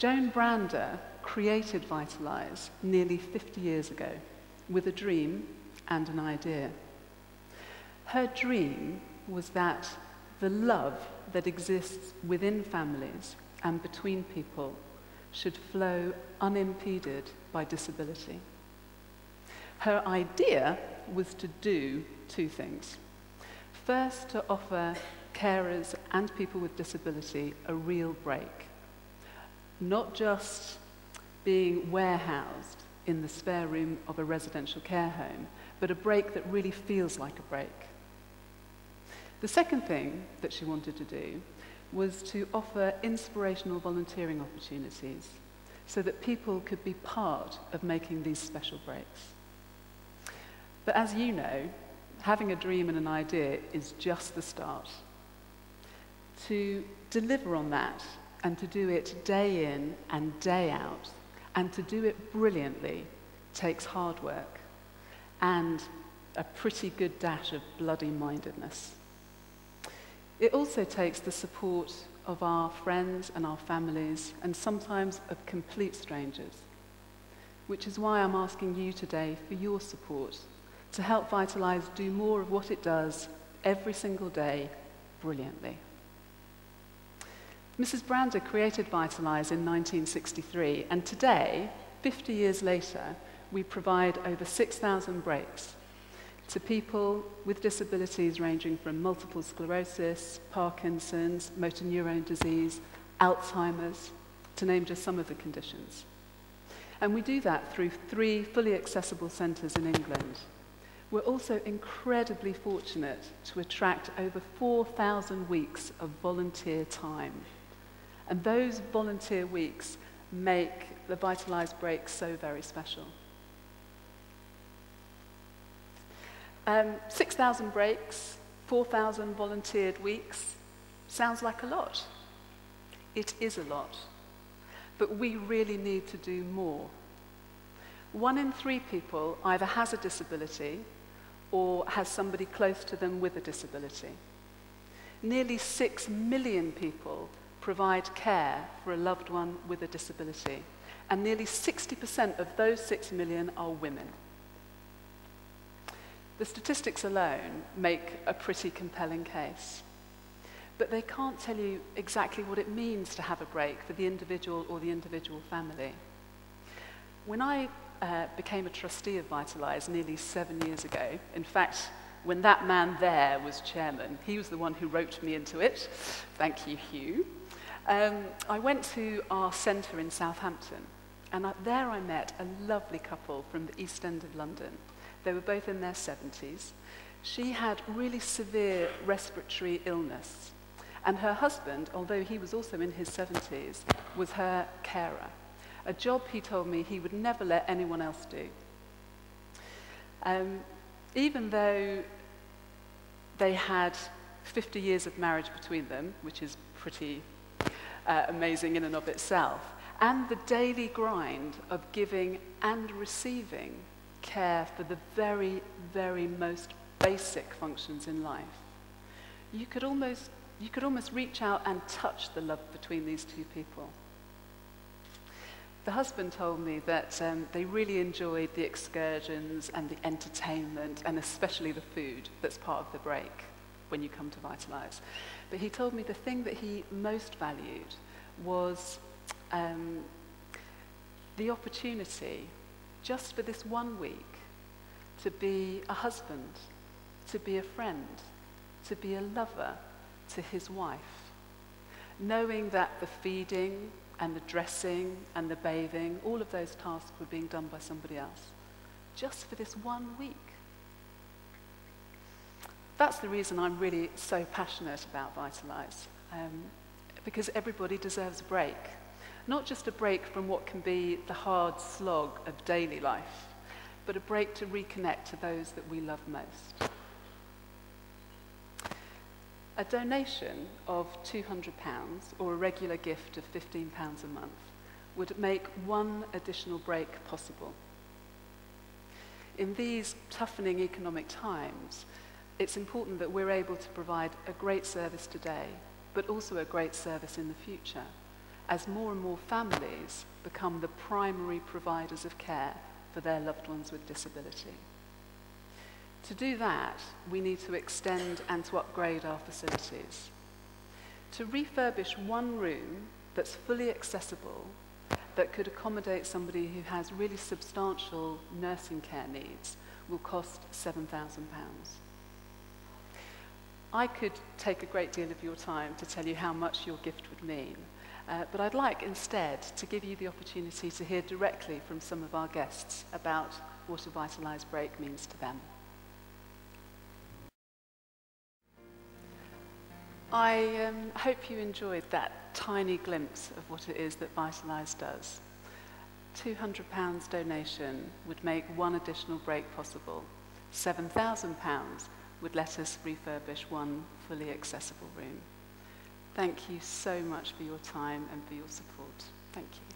Joan Brander created Vitalise nearly 50 years ago with a dream and an idea. Her dream was that the love that exists within families and between people should flow unimpeded by disability. Her idea was to do two things. First, to offer carers and people with disability a real break, not just being warehoused in the spare room of a residential care home, but a break that really feels like a break. The second thing that she wanted to do was to offer inspirational volunteering opportunities so that people could be part of making these special breaks. But as you know, having a dream and an idea is just the start. To deliver on that and to do it day in and day out and to do it brilliantly takes hard work and a pretty good dash of bloody mindedness. It also takes the support of our friends and our families and sometimes of complete strangers, which is why I'm asking you today for your support to help Vitalise do more of what it does every single day brilliantly. Mrs. Brander created Vitalise in 1963, and today, 50 years later, we provide over 6,000 breaks to people with disabilities ranging from multiple sclerosis, Parkinson's, motor neurone disease, Alzheimer's, to name just some of the conditions. And we do that through 3 fully accessible centres in England. We're also incredibly fortunate to attract over 4,000 weeks of volunteer time. And those volunteer weeks make the Vitalise break so very special. 6,000 breaks, 4,000 volunteered weeks, sounds like a lot. It is a lot, but we really need to do more. 1 in 3 people either has a disability or has somebody close to them with a disability. Nearly 6 million people provide care for a loved one with a disability, and nearly 60% of those 6 million are women. The statistics alone make a pretty compelling case, but they can't tell you exactly what it means to have a break for the individual or the individual family. When I became a trustee of Vitalise nearly 7 years ago, in fact, when that man there was chairman, he was the one who roped me into it. Thank you, Hugh. I went to our centre in Southampton, and there I met a lovely couple from the East End of London. They were both in their 70s. She had really severe respiratory illness, and her husband, although he was also in his 70s, was her carer, a job he told me he would never let anyone else do. Even though they had 50 years of marriage between them, which is pretty amazing in and of itself, and the daily grind of giving and receiving care for the very, very most basic functions in life, you could almost reach out and touch the love between these two people. The husband told me that they really enjoyed the excursions and the entertainment, and especially the food that's part of the break when you come to Vitalise. But he told me the thing that he most valued was the opportunity, just for this 1 week, to be a husband, to be a friend, to be a lover to his wife, knowing that the feeding and the dressing and the bathing, all of those tasks were being done by somebody else, just for this 1 week. That's the reason I'm really so passionate about Vitalise, because everybody deserves a break. Not just a break from what can be the hard slog of daily life, but a break to reconnect to those that we love most. A donation of £200 or a regular gift of £15 a month would make 1 additional break possible. In these toughening economic times, it's important that we're able to provide a great service today, but also a great service in the future. as more and more families become the primary providers of care for their loved ones with disability. To do that, we need to extend and to upgrade our facilities. To refurbish one room that's fully accessible, that could accommodate somebody who has really substantial nursing care needs, will cost £7,000. I could take a great deal of your time to tell you how much your gift would mean, but I'd like instead to give you the opportunity to hear directly from some of our guests about what a Vitalise break means to them. I hope you enjoyed that tiny glimpse of what it is that Vitalise does. £200 donation would make one additional break possible. £7,000 would let us refurbish one fully accessible room. Thank you so much for your time and for your support. Thank you.